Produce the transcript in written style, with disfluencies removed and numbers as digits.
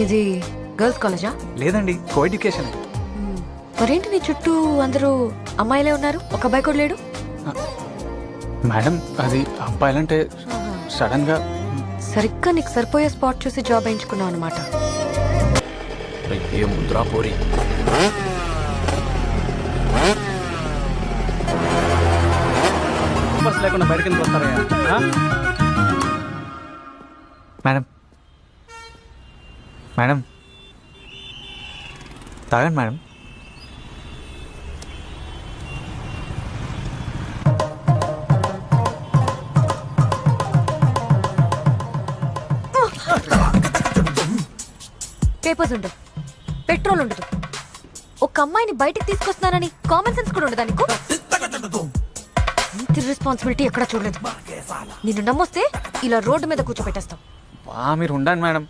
ఇది గర్ల్స్ కాలేజా? లేదండి, కో ఎడ్యుకేషన్. మరేంటి నీ చుట్టూ అందరూ అమ్మాయిలే ఉన్నారు, ఒక అబ్బాయి కూడా లేడు? మేడం అది అబ్బాయిలంటే సడన్ గా సరిగ్గా నీకు సరిపోయే స్పాట్ చూసి జాబ్ వేయించుకున్నావు అనమాట. ముద్రా పోరి. లేకుండా బయటకి ఎందుకు వస్తారా? మేడం మేడం తాగండి మేడం. పేపర్స్ ఉండవు, పెట్రోల్ ఉండదు, ఒక అమ్మాయిని బయటికి తీసుకొస్తున్నానని కామన్ సెన్స్ కూడా ఉండదా నీకు? ఇంత రెస్పాన్సిబిలిటీ ఎక్కడా చూడలేదు. నిన్ను నమ్మొస్తే ఇలా రోడ్డు మీద కూర్చోబెట్టేస్తాం. మీరు ఉండండి మేడం.